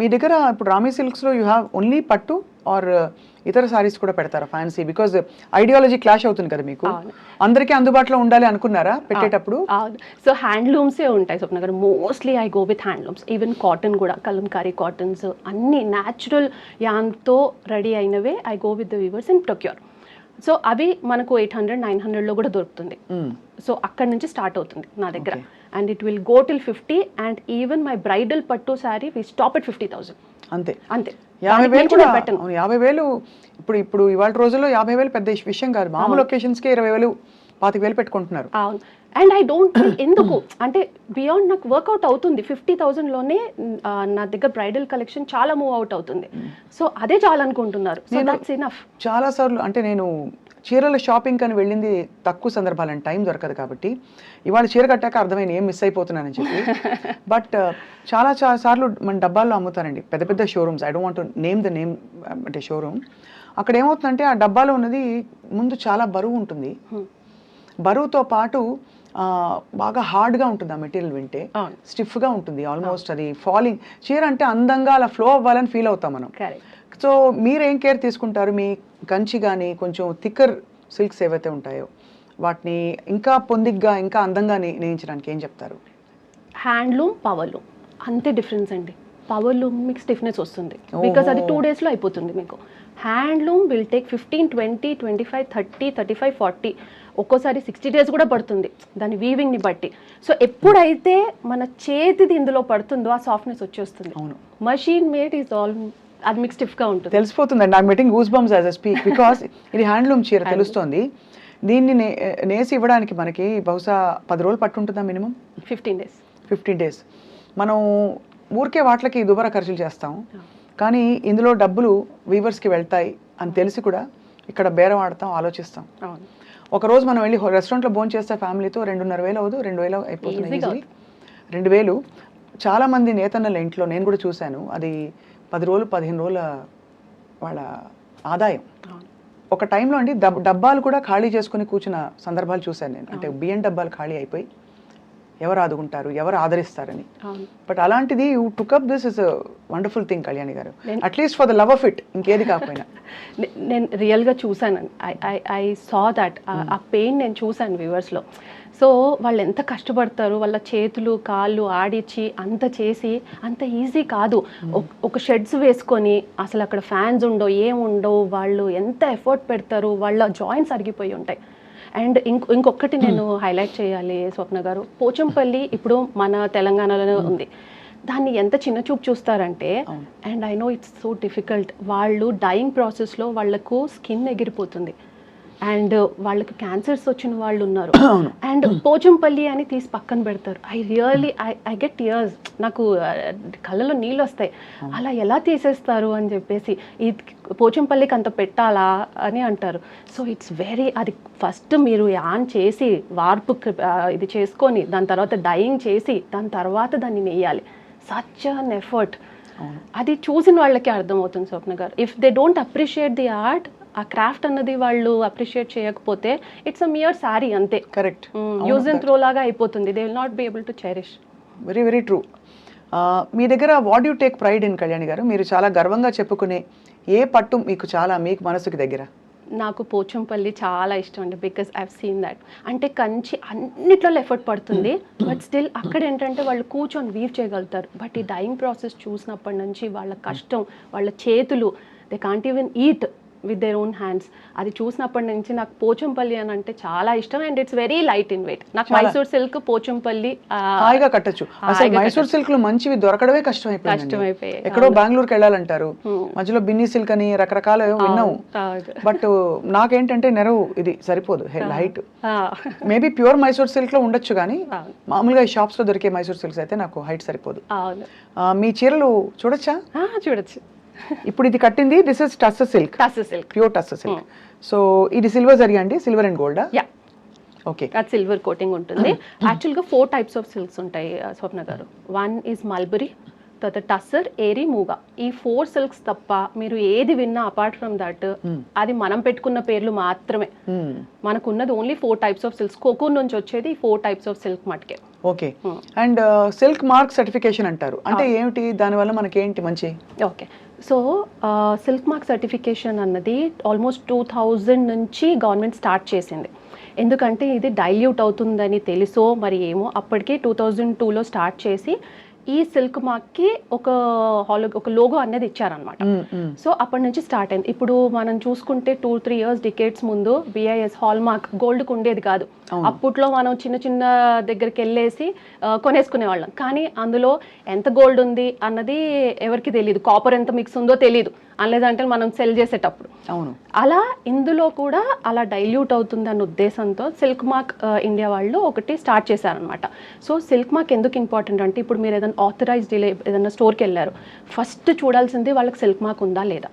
మీ దగ్గర ఇప్పుడు ramie సిల్క్స్లో you have only పట్టు ఆర్ ఇతర సారీస్ కూడా పెడతారా ఫ్యాన్సీ? బికాజ్ ఐడియాలజీ క్లాష్ అవుతుంది కదా మీకు. అందరికీ అందుబాటులో ఉండాలి అనుకున్నారా పెట్టేటప్పుడు? సో హ్యాండ్లూమ్సే ఉంటాయి Swapna garu. Mostly I go with handlooms. Even cotton కూడా, కలంకారీ కాటన్స్ అన్ని న్యాచురల్ యాన్తో రెడీ అయినవే I go with the weavers and procure. So అవి మనకు 800-900లో కూడా దొరుకుతుంది. సో అక్కడ నుంచి స్టార్ట్ అవుతుంది నా దగ్గర. And it will go till 50. And even my bridal పట్టు శారీ వి స్టాప్ ఎట్ 50,000. అంతే అంతే. 50,000 కూడా 50,000 ఇప్పుడు ఇవాళ రోజుల్లో 50,000 పెద్ద విషయం కాదు. మామూలు ఒకేషన్స్కి 20,000 25,000 పెట్టుకుంటున్నారు. అవును. అండ్ ఐ డోంట్ ఎందుకు అంటే బియాండ్ నాకు వర్కౌట్ అవుతుంది. 50,000లోనే నా దగ్గర బ్రైడల్ కలెక్షన్ చాలా మూవ్ అవుట్ అవుతుంది. సో అదే చాలనుకుంటున్నారు. So that's enough. చాలా సార్లు అంటే నేను చీరల షాపింగ్ అని వెళ్ళింది తక్కువ సందర్భాలని, టైం దొరకదు కాబట్టి. ఇవాళ చీర కట్టాక అర్థమైంది ఏం మిస్ అయిపోతున్నానని చెప్పి. బట్ చాలా సార్లు మన డబ్బాల్లో అమ్ముతారండి పెద్ద పెద్ద showrooms. I don't want to name the name అంటే షోరూమ్. అక్కడ ఏమవుతుందంటే ఆ డబ్బాలో ఉన్నది ముందు చాలా బరువు ఉంటుంది. బరువుతో పాటు బాగా హార్డ్గా ఉంటుంది ఆ మెటీరియల్. వింటే స్టిఫ్గా ఉంటుంది ఆల్మోస్ట్. అది ఫాలింగ్ చీర అంటే అందంగా అలా ఫ్లో అవ్వాలని ఫీల్ అవుతాం మనం. సో మీరేం కేర్ తీసుకుంటారు? మీ కంచి కానీ కొంచెం థిక్కర్ సిల్క్స్ ఏవైతే ఉంటాయో వాటిని ఇంకా పొందిగ్గా ఇంకా అందంగా నేయించడానికి ఏం చెప్తారు? హ్యాండ్లూమ్, పవర్లూమ్ అంతే డిఫరెన్స్ అండి. పవర్లూమ్ మీకు స్టిఫ్నెస్ వస్తుంది బికాస్ అది 2 daysలో అయిపోతుంది మీకు. హ్యాండ్లూమ్ విల్ టేక్ 15, 20, 25, 30, 35, 40, ఒక్కోసారి 60 days కూడా పడుతుంది దాని వీవింగ్ని బట్టి. సో ఎప్పుడైతే మన చేతిది ఇందులో పడుతుందో ఆ సాఫ్ట్నెస్ వచ్చేస్తుంది. అవును, మషీన్ మేడ్ ఈజ్ ఆల్ అది మీకు స్టిఫ్గా ఉంటుంది. తెలిసిపోతుందండి. నాకు meeting goose bumps as a speak because ఇది హ్యాండ్లూమ్ చీర తెలుస్తోంది. దీన్ని నేసి ఇవ్వడానికి మనకి బహుశా 10 రోజులు పట్టుంటుందా మినిమం? 15 days. మనం ఊరికే వాటికి దుబారా ఖర్చులు చేస్తాం, కానీ ఇందులో డబ్బులు వీవర్స్కి వెళ్తాయి అని తెలిసి కూడా ఇక్కడ బేరం ఆడతాం, ఆలోచిస్తాం. ఒకరోజు మనం వెళ్ళి రెస్టారెంట్లో భోజనం చేస్తే ఫ్యామిలీతో 2,500 అవ్వదు, 2,000 అయిపోతుంది. 2,000 చాలామంది నేతన్నల ఇంట్లో నేను కూడా చూశాను. అది 10 రోజులు 15 రోజుల వాళ్ళ ఆదాయం. ఒక టైంలో అండి డబ్బాలు కూడా ఖాళీ చేసుకుని కూర్చున్న సందర్భాలు చూశాను నేను. అంటే బియ్యం డబ్బాలు ఖాళీ అయిపోయి ఎవరు ఆదుకుంటారు, ఎవరు ఆదరిస్తారని. బట్ అలాంటిది you took up this is wonderful thing Kalyani garu. At least for the love of it, ఇంకేది కాకపోయినా. నేను రియల్గా చూశాను. ఐ సా దట్ ఆ పెయిన్ నేను చూశాను వ్యూవర్స్లో. సో వాళ్ళు ఎంత కష్టపడతారు, వాళ్ళ చేతులు కాళ్ళు ఆడిచ్చి అంత చేసి అంత ఈజీ కాదు. ఒక షెడ్స్ వేసుకొని అసలు అక్కడ ఫ్యాన్స్ ఉండవు, ఏముండవు, వాళ్ళు ఎంత ఎఫర్ట్ పెడతారు, వాళ్ళ జాయింట్స్ అరిగిపోయి ఉంటాయి. అండ్ ఇంకొకటి నేను హైలైట్ చేయాలి స్వప్న గారు, పోచంపల్లి ఇప్పుడు మన తెలంగాణలోనే ఉంది. దాన్ని ఎంత చిన్న చూపు చూస్తారంటే, and I know it's so difficult. వాళ్ళు డైయింగ్ ప్రాసెస్లో వాళ్ళకు స్కిన్ ఎగిరిపోతుంది అండ్ వాళ్ళకి క్యాన్సర్స్ వచ్చిన వాళ్ళు ఉన్నారు. అండ్ పోచంపల్లి అని తీసి పక్కన పెడతారు. ఐ గెట్ టియర్స్, నాకు కళ్ళలో నీళ్ళు వస్తాయి. అలా ఎలా తీసేస్తారు అని చెప్పేసి, ఈ పోచంపల్లికి అంత పెట్టాలా అని అంటారు. సో ఇట్స్ వెరీ, అది ఫస్ట్ మీరు యాన్ చేసి వార్పు ఇది చేసుకొని దాని తర్వాత డైయింగ్ చేసి దాని తర్వాత దాన్ని నెయ్యాలి. Such an effort. అది చూసిన వాళ్ళకి అర్థమవుతుంది Swapna garu. If they don't appreciate the art, ఆ క్రాఫ్ట్ అన్నది వాళ్ళు అప్రిషియేట్ చేయకపోతే ఇట్స్ అ మియర్ సారీ అంతే. కరెక్ట్. యూజ్ అండ్ త్రో లాగా అయిపోతుంది. They will not be able to cherish. Very very true. మీ దగ్గర what you take pride in Kalyani garu? మీరు చాలా గర్వంగా చెప్పుకునే ఏ పట్టు మీకు మనసుకి దగ్గర? నాకు పోచంపల్లి చాలా ఇష్టం అండి. Because I've seen that. అంటే కంచి అన్నిట్లో ఎఫర్ట్ పడుతుంది, బట్ స్టిల్ అక్కడ ఏంటంటే వాళ్ళు కూర్చొని వీవ్ చేయగలుగుతారు. బట్ ఈ డైయింగ్ ప్రాసెస్ చూసినప్పటి నుంచి వాళ్ళ కష్టం, వాళ్ళ చేతులు, they can't even eat with their own hands. అది చూసినప్పటి నుంచి నాకు పోచంపల్లి అని అంటే చాలా ఇష్టం. And it's very light in weight. నాకు మైసూర్ సిల్క్, పోచంపల్లి హాయిగా కట్టచ్చు. అసలు మైసూర్ సిల్క్ లో మంచివి దొరకడమే కష్టం అయిపోయింది. ఎక్కడో బెంగళూరుకి వెళ్ళాలంటారు, మధ్యలో బిన్నీ సిల్క్ అని రకరకాల విన్నాము. బట్ నాకేంటంటే నెరవు ఇది సరిపోదు, height. Maybe pure Mysore silk లో ఉండొచ్చు, కానీ మామూలుగా ఈ షాప్స్ లో దొరికే మైసూర్ సిల్క్స్ అయితే నాకు హైట్ సరిపోదు. మీ చీరలు చూడొచ్చా? చూడొచ్చు. ఇప్పుడు ఇది కట్టింది, this is tussar silk, pure tussar silk. So ఇది సిల్వర్ జరిగా అండి, సిల్వర్ అండ్ గోల్డ్? ఓకే, అది సిల్వర్ కోటింగ్ ఉంటుంది. యాక్చువల్గా 4 types ఆఫ్ సిల్క్స్ ఉంటాయి స్వప్న గారు. 1 is మల్బరీ, తర్వాత టస్సర్, ఏరీ, మూగా, ఈ 4 సిల్క్స్ తప్ప మీరు ఏది విన్నా అపార్ట్ ఫ్రమ్ దట్ అది మనం పెట్టుకున్న పేర్లు మాత్రమే. మనకున్నది only 4 types of silks. Cocoon నుంచి వచ్చేది 4 టైప్స్ ఆఫ్ సిల్క్ మటుకే. Okay. And silk mark certification అంటారు, అంటే ఏమిటి, దానివల్ల మనకి ఏంటి మంచి? Okay, so silk mark certification అన్నది ఆల్మోస్ట్ 2000 నుంచి గవర్నమెంట్ స్టార్ట్ చేసింది. ఎందుకంటే ఇది డైల్యూట్ అవుతుందని తెలుసో మరి ఏమో, అప్పటికే 2002లో స్టార్ట్ చేసి ఈ సిల్క్ మార్క్కి ఒక లోగో అనేది ఇచ్చారనమాట. సో అప్పటి నుంచి స్టార్ట్ అయింది. ఇప్పుడు మనం చూసుకుంటే 2-3 ఇయర్స్ డికేట్స్ ముందు BIS హాల్ మార్క్ గోల్డ్కి ఉండేది కాదు. అప్పట్లో మనం చిన్న చిన్న దగ్గరికి వెళ్ళేసి కొనేసుకునే వాళ్ళం, కానీ అందులో ఎంత గోల్డ్ ఉంది అన్నది ఎవరికి తెలియదు, కాపర్ ఎంత మిక్స్ ఉందో తెలియదు, అనలేదంటే మనం సెల్ చేసేటప్పుడు. అవును, అలా ఇందులో కూడా అలా డైల్యూట్ అవుతుంది అన్న ఉద్దేశంతో సిల్క్ మార్క్ ఇండియా వాళ్ళు ఒకటి స్టార్ట్ చేశారనమాట. సో సిల్క్ మార్క్ ఎందుకు ఇంపార్టెంట్ అంటే, ఇప్పుడు మీరు ఏదైనా ఆథరైజ్డ్ ఏదైనా స్టోర్కి వెళ్ళారు, ఫస్ట్ చూడాల్సింది వాళ్ళకి సిల్క్ మార్క్ ఉందా లేదా.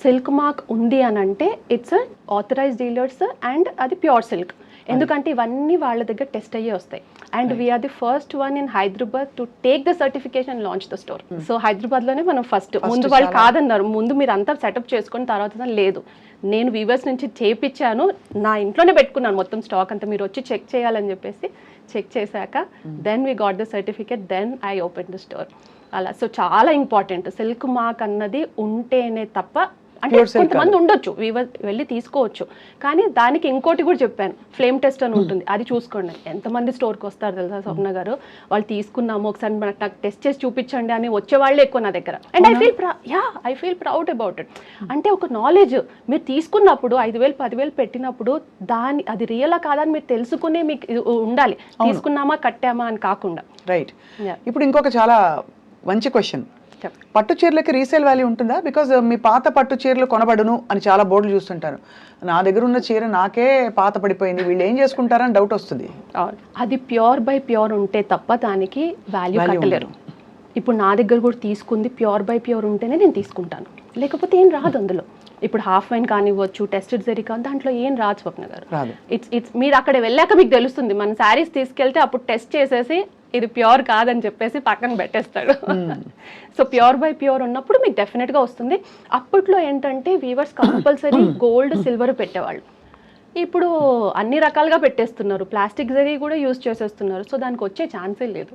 సిల్క్ మార్క్ ఉంది అని అంటే ఇట్స్ ఆథరైజ్డ్ డీలర్స్ అండ్ అది ప్యూర్ సిల్క్. ఎందుకంటే ఇవన్నీ వాళ్ళ దగ్గర టెస్ట్ అయ్యే వస్తాయి. And we are the first one in Hyderabad to take the certification launch the store. So హైదరాబాద్లోనే మనం ఫస్ట్. ముందు వాళ్ళు కాదన్నారు, ముందు మీరు అంతా సెటప్ చేసుకుని తర్వాత లేదు, నేను వీవర్స్ నుంచి చేయించాను, నా ఇంట్లోనే పెట్టుకున్నాను మొత్తం స్టాక్ అంతా, మీరు వచ్చి చెక్ చేయాలని చెప్పేసి చెక్ చేశాక then we got the certificate, then I open the store. అలా సో చాలా ఇంపార్టెంట్ సిల్క్ మార్క్ అన్నది ఉంటేనే తప్ప, అంటే కొంతమంది ఉండొచ్చు వెళ్ళి తీసుకోవచ్చు, కానీ దానికి ఇంకోటి కూడా చెప్పాను, ఫ్లేమ్ టెస్ట్ అని ఉంటుంది, అది చూసుకోండి. ఎంతమంది స్టోర్కి వస్తారు తెలుసా స్వప్న గారు, వాళ్ళు తీసుకున్నాము ఒకసారి నాకు టెస్ట్ చేసి చూపించండి అని వచ్చే వాళ్ళే ఎక్కువ నా దగ్గర. And I feel proud about it. అంటే ఒక నాలెడ్జ్ మీరు తీసుకున్నప్పుడు 5,000 10,000 పెట్టినప్పుడు అది రియలా కాదని మీరు తెలుసుకునే మీకు ఉండాలి, తీసుకున్నామా కట్టామా అని కాకుండా. రైట్. ఇప్పుడు ఇంకొక చాలా మంచి క్వశ్చన్, పట్టు చీరలకి రీసేల్ వాల్యూ ఉంటుందా? బికాజ్ మీ పాత పట్టు చీరలు కొనబడును అని చాలా బోర్డులు చూస్తుంటారు, నా దగ్గర ఉన్న చీర నాకే పాత పడిపోయింది, వీళ్ళు ఏం చేసుకుంటారని డౌట్ వస్తుంది. అది ప్యూర్ బై ప్యూర్ ఉంటే తప్ప దానికి వాల్యూ కట్టలేరు. ఇప్పుడు నా దగ్గర కూడా తీసుకుంది ప్యూర్ బై ప్యూర్ ఉంటేనే నేను తీసుకుంటాను, లేకపోతే ఏం రాదు అందులో. ఇప్పుడు హాఫ్ వైన్ కానివ్వచ్చు, టెస్టెడ్ జరీ కానీ దాంట్లో ఏం రాదు స్వప్న గారు. ఇట్స్ మీరు అక్కడ వెళ్ళాక మీకు తెలుస్తుంది. మన శారీస్ తీసుకెళ్తే అప్పుడు టెస్ట్ చేసేసి ఇది ప్యూర్ కాదని చెప్పేసి పక్కన పెట్టేస్తాడు. సో ప్యూర్ బై ప్యూర్ ఉన్నప్పుడు మీకు డెఫినెట్గా వస్తుంది. అప్పట్లో ఏంటంటే వీవర్స్ కంపల్సరీ గోల్డ్ సిల్వర్ పెట్టేవాళ్ళు, ఇప్పుడు అన్ని రకాలుగా పెట్టేస్తున్నారు, ప్లాస్టిక్ జరీ కూడా యూజ్ చేసేస్తున్నారు. సో దానికి వచ్చే ఛాన్సే లేదు.